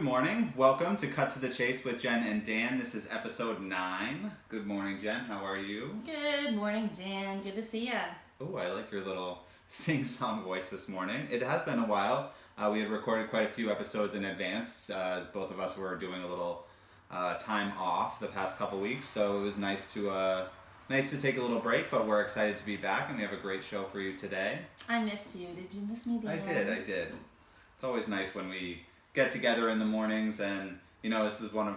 morning. Welcome to Cut to the Chase with Jen and Dan. This is episode 9. Good morning, Jen. How are you? Good morning, Dan. Good to see ya. Oh, I like your little sing-song voice this morning. It has been a while. We had recorded quite a few episodes in advance as both of us were doing a little time off the past couple weeks. So it was nice to take a little break, but we're excited to be back and we have a great show for you today. I missed you. Did you miss me, Dan? I did. It's always nice when we get together in the mornings, and this is one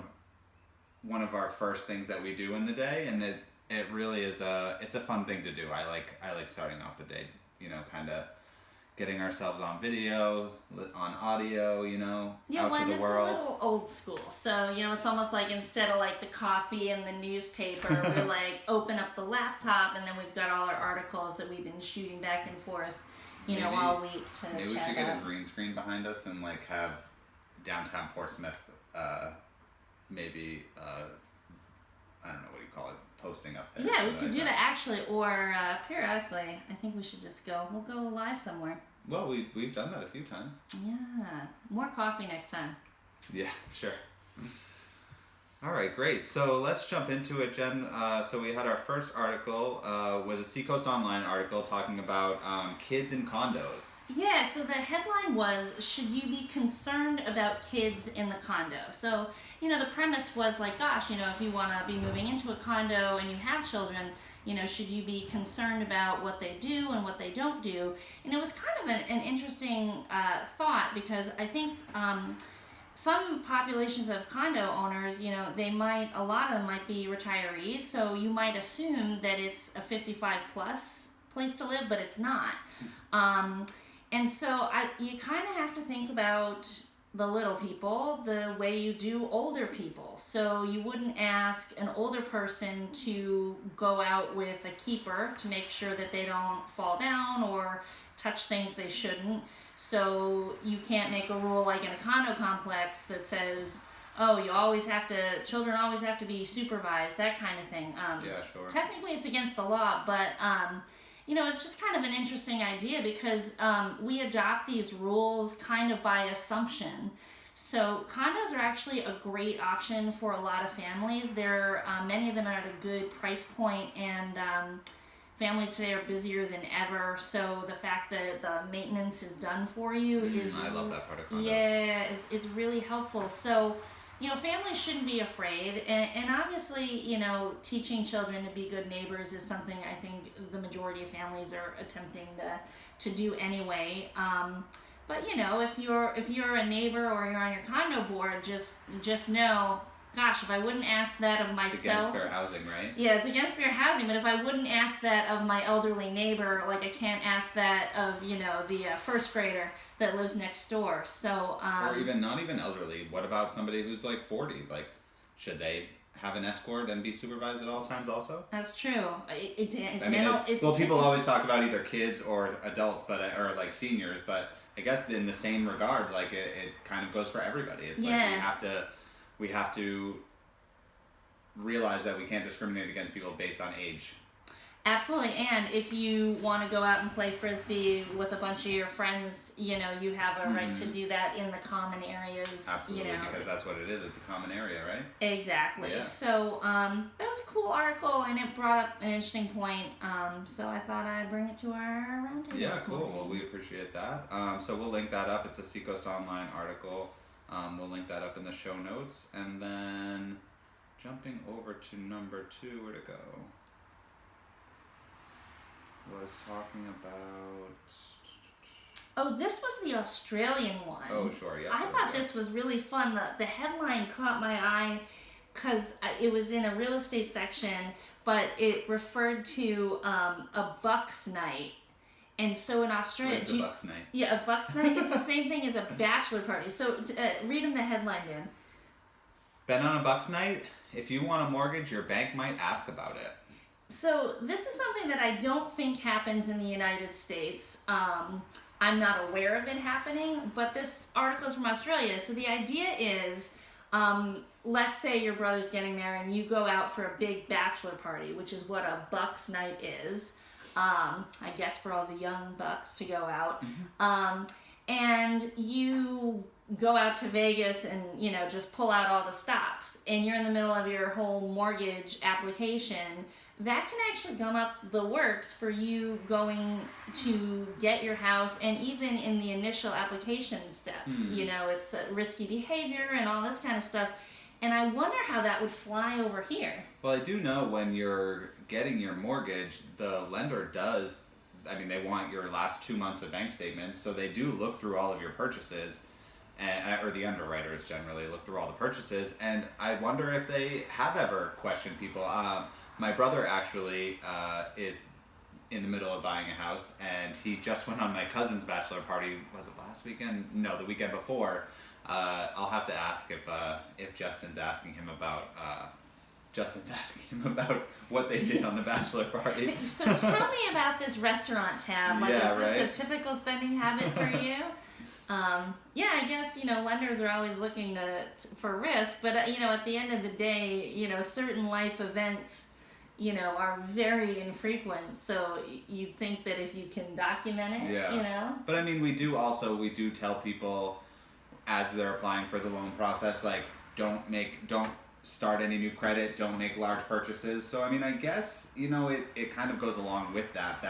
of our first things that we do in the day, and it really is it's a fun thing to do. I like starting off the day, kind of getting ourselves on video, on audio, out to the world. It's a little old school. So, it's almost like instead of like the coffee and the newspaper, we like open up the laptop and then we've got all our articles that we've been shooting back and forth, all week to maybe chat we should get about. a green screen behind us and like have downtown Portsmouth, maybe, I don't know, what do you call it, posting up there. Yeah, we could do that actually, or periodically. I think we should just we'll go live somewhere. Well, we've done that a few times. Yeah, more coffee next time. Yeah, sure. All right, great. So let's jump into it, Jen. So we had our first article, was a Seacoast Online article talking about kids in condos. Yeah, so the headline was, should you be concerned about kids in the condo? So, the premise was like, gosh, if you want to be moving into a condo and you have children, should you be concerned about what they do and what they don't do? And it was kind of an interesting thought, because I think some populations of condo owners, a lot of them might be retirees, so you might assume that it's a 55 plus place to live, but it's not. And so you kind of have to think about the little people the way you do older people. So you wouldn't ask an older person to go out with a keeper to make sure that they don't fall down or touch things they shouldn't. So you can't make a rule like in a condo complex that says, oh, children always have to be supervised, that kind of thing. Yeah, sure. Technically it's against the law, but it's just kind of an interesting idea, because we adopt these rules kind of by assumption. So condos are actually a great option for a lot of families. Many of them are at a good price point, and families today are busier than ever. So the fact that the maintenance is done for you is... I love that part of condos. Yeah, it's really helpful. So... families shouldn't be afraid, and obviously, teaching children to be good neighbors is something I think the majority of families are attempting to do anyway. But if you're a neighbor or you're on your condo board, just know, gosh, if I wouldn't ask that of myself... It's against fair housing, right? Yeah, it's against fair housing, but if I wouldn't ask that of my elderly neighbor, like I can't ask that of, the first grader that lives next door. So or not even elderly. What about somebody who's like 40? Like, should they have an escort and be supervised at all times also? That's true. People always talk about either kids or adults, or like seniors, but I guess in the same regard, like it kind of goes for everybody. It's like we have to realize that we can't discriminate against people based on age. Absolutely, and if you want to go out and play Frisbee with a bunch of your friends, you have a right to do that in the common areas. Absolutely, because that's what it is. It's a common area, right? Exactly. Yeah. So that was a cool article, and it brought up an interesting point. So I thought I'd bring it to our roundtable. Yeah, this cool. morning. Well, we appreciate that. So we'll link that up. It's a Seacoast Online article. We'll link that up in the show notes. And then jumping over to number 2, where to go? Was talking about... Oh, this was the Australian one. Oh, sure, yeah. I thought this was really fun. The headline caught my eye because it was in a real estate section, but it referred to a Bucks night. And so in Australia... What is a Bucks night? Yeah, a Bucks night. It's the same thing as a bachelor party. So read him the headline, Dan. Been on a Bucks night? If you want a mortgage, your bank might ask about it. So this is something that I don't think happens in the United States. I'm not aware of it happening, but this article is from Australia. So the idea is, let's say your brother's getting married and you go out for a big bachelor party, which is what a Bucks night is. I guess for all the young bucks to go out. and you go out to Vegas and, just pull out all the stops, and you're in the middle of your whole mortgage application, that can actually gum up the works for you going to get your house, and even in the initial application steps. It's risky behavior and all this kind of stuff. And I wonder how that would fly over here. Well, I do know when you're getting your mortgage, the lender does, they want your last 2 months of bank statements, so they do look through all of your purchases, or the underwriters generally look through all the purchases, and I wonder if they have ever questioned people. My brother actually is in the middle of buying a house, and he just went on my cousin's bachelor party. Was it last weekend? No, the weekend before. I'll have to ask if Justin's asking him about what they did on the bachelor party. So tell me about this restaurant tab. Yeah, is this right? a typical spending habit for you? I guess, lenders are always looking for risk, but, at the end of the day, certain life events, are very infrequent. So you'd think that if you can document it, Yeah. But we do tell people as they're applying for the loan process, like, don't start any new credit, don't make large purchases. So, I guess, it kind of goes along with that,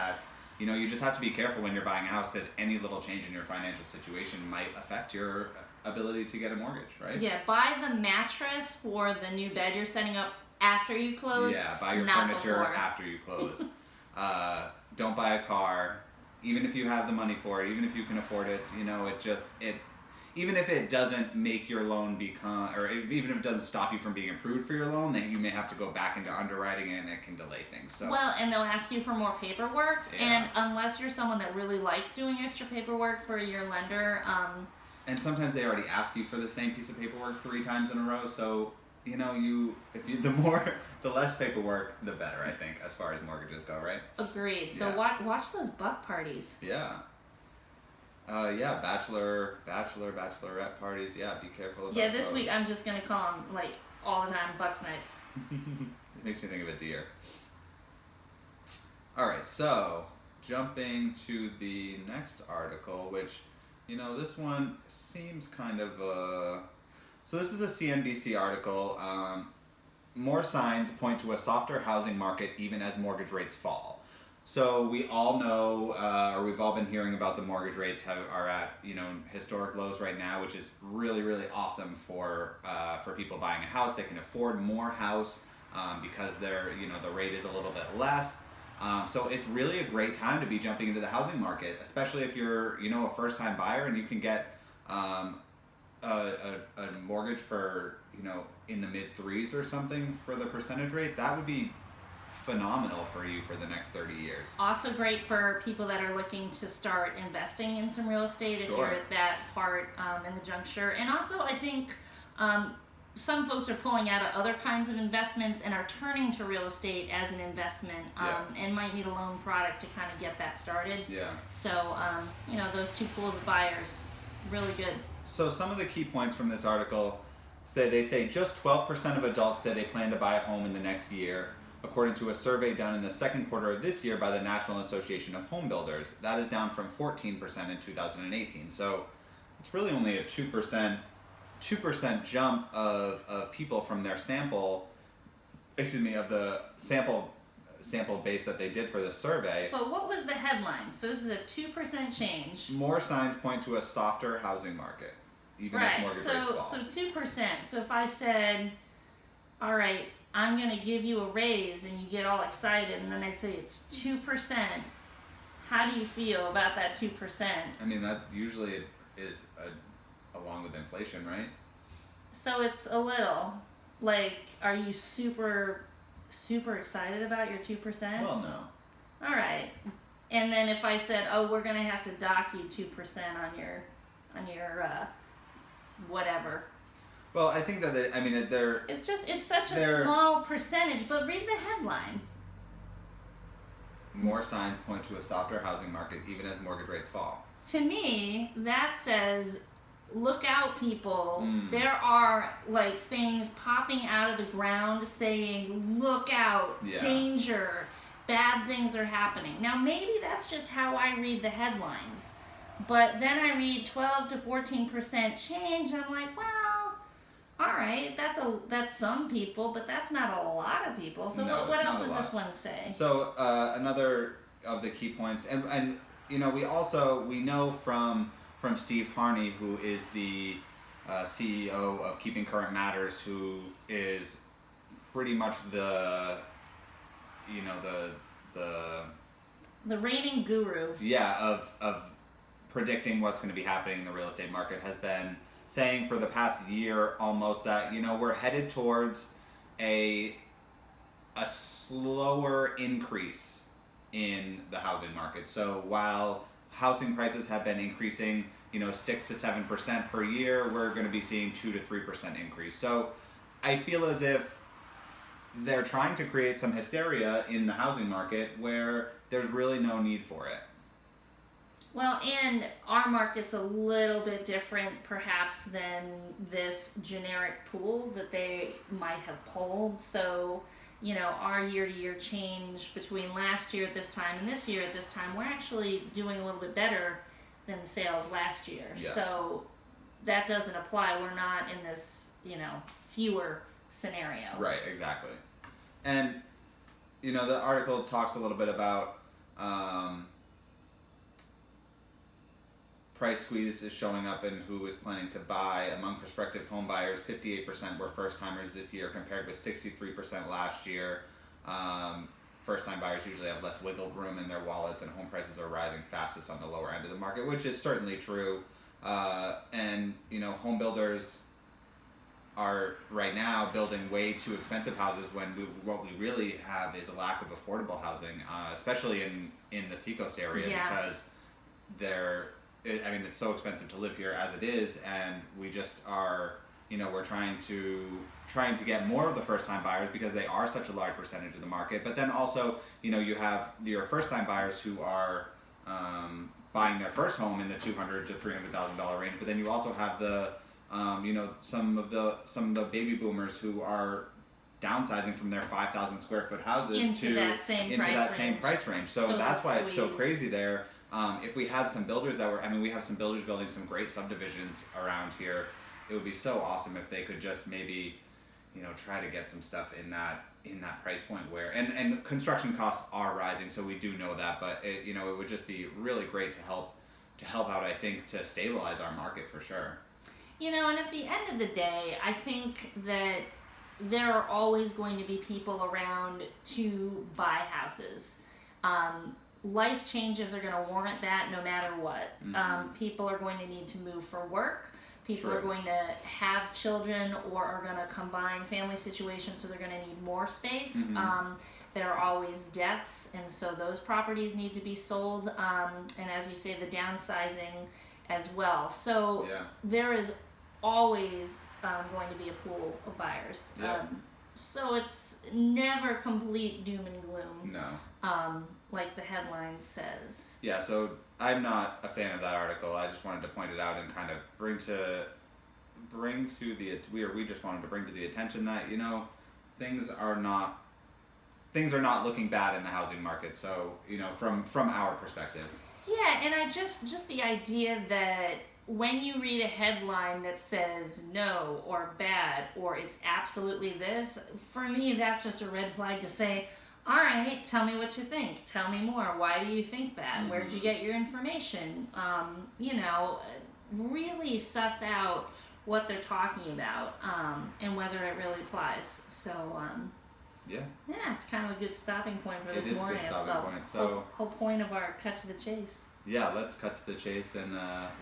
you just have to be careful when you're buying a house, because any little change in your financial situation might affect your ability to get a mortgage, right? Yeah, buy the mattress for the new bed you're setting up after you close. Yeah, buy your not furniture before. after you close. Don't buy a car, even if you have the money for it, even if you can afford it. Even if it doesn't make your loan even if it doesn't stop you from being approved for your loan, then you may have to go back into underwriting, and it can delay things. So. Well, and they'll ask you for more paperwork, and unless you're someone that really likes doing extra paperwork for your lender, and sometimes they already ask you for the same piece of paperwork 3 times in a row. So the less paperwork, the better, I think, as far as mortgages go, right? Agreed. So watch those buck parties. Yeah. Bachelorette parties. Yeah, be careful about this those. week I'm just gonna call them, like, all the time, Bucks nights. It makes me think of a deer. Alright, so jumping to the next article, which, this one seems kind of so this is a CNBC article. More signs point to a softer housing market even as mortgage rates fall. So we all know, or we've all been hearing about the mortgage rates are at historic lows right now, which is really, really awesome for people buying a house. They can afford more house because the rate is a little bit less. So it's really a great time to be jumping into the housing market, especially if you're a first-time buyer and you can get a mortgage for in the mid-3s or something for the percentage rate. That would be phenomenal for you for the next 30 years. Also great for people that are looking to start investing in some real estate. Sure. If you're at that part in the juncture. And also I think some folks are pulling out of other kinds of investments and are turning to real estate as an investment and might need a loan product to kind of get that started. Yeah. So, those two pools of buyers, really good. So some of the key points from this article say just 12% of adults say they plan to buy a home in the next year, according to a survey done in the second quarter of this year by the National Association of Home Builders. That is down from 14% in 2018. So it's really only a 2% jump of people from their sample base that they did for the survey. But what was the headline? So this is a 2% change. More signs point to a softer housing market, even as mortgage rates fall. So 2%. So if I said, all right, I'm going to give you a raise, and you get all excited, and then I say it's 2%, how do you feel about that 2%? That usually is along with inflation, right? So it's a little. Like, are you super, super excited about your 2%? Well, no. All right. And then if I said, oh, we're going to have to dock you 2% on your whatever. Well, I think that it's such a small percentage, but read the headline. More signs point to a softer housing market even as mortgage rates fall. To me, that says, look out, people. There are things popping out of the ground saying, look out, danger, bad things are happening. Now, maybe that's just how I read the headlines. But then I read 12 to 14% change, and I'm like, well, all right, that's some people, but that's not a lot of people. So No, what it's else not a does this lot. one say? So another of the key points, and we know from Steve Harney, who is the CEO of Keeping Current Matters, who is pretty much the you know The reigning guru. yeah of predicting what's going to be happening in the real estate market, has been saying for the past year almost that we're headed towards a slower increase in the housing market. So while housing prices have been increasing 6 to 7% per year, we're going to be seeing 2 to 3% increase. So I feel as if they're trying to create some hysteria in the housing market where there's really no need for it. Well, and our market's a little bit different, perhaps, than this generic pool that they might have polled. So, our year-to-year change between last year at this time and this year at this time, we're actually doing a little bit better than sales last year. Yeah. So that doesn't apply. We're not in this, fewer scenario. Right, exactly. And, the article talks a little bit about price squeeze is showing up in who is planning to buy. Among prospective home buyers, 58% were first-timers this year compared with 63% last year. First-time buyers usually have less wiggle room in their wallets, and home prices are rising fastest on the lower end of the market, which is certainly true. And home builders are right now building way too expensive houses when what we really have is a lack of affordable housing, especially in the Seacoast area. Yeah. Because it's so expensive to live here as it is, and we just are, we're trying to get more of the first-time buyers because they are such a large percentage of the market. But then also, you have your first-time buyers who are buying their first home in the $200,000 to $300,000 range. But then you also have the some of the baby boomers who are downsizing from their 5,000 square foot houses into that same price range. So that's why it's so crazy there. If we had some builders we have some builders building some great subdivisions around here. It would be so awesome if they could just maybe, try to get some stuff in that price point where, and construction costs are rising, so we do know that, but it would just be really great to help out, I think, to stabilize our market for sure. And at the end of the day, I think that there are always going to be people around to buy houses. Life changes are going to warrant that no matter what. Mm-hmm. People are going to need to move for work. People True. are going to have children or are going to combine family situations, so they're going to need more space. Mm-hmm. There are always deaths, and so those properties need to be sold. And as you say, the downsizing as well. So yeah. There is always going to be a pool of buyers. Yeah. So it's never complete doom and gloom. No. Like the headline says. Yeah, so I'm not a fan of that article. I just wanted to point it out and kind of we just wanted to bring to the attention that, things are not looking bad in the housing market. So, from our perspective. Yeah, and I just the idea that when you read a headline that says no or bad or it's absolutely this, for me that's just a red flag to say, all right, tell me what you think. Tell me more. Why do you think that? Mm-hmm. Where'd you get your information? Really suss out what they're talking about and whether it really applies. So, yeah, it's kind of a good stopping point for this morning. It is a good stopping point. So, whole point of our cut to the chase. Yeah, let's cut to the chase, and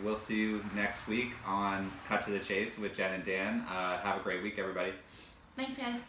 we'll see you next week on Cut to the Chase with Jen and Dan. Have a great week, everybody. Thanks, guys.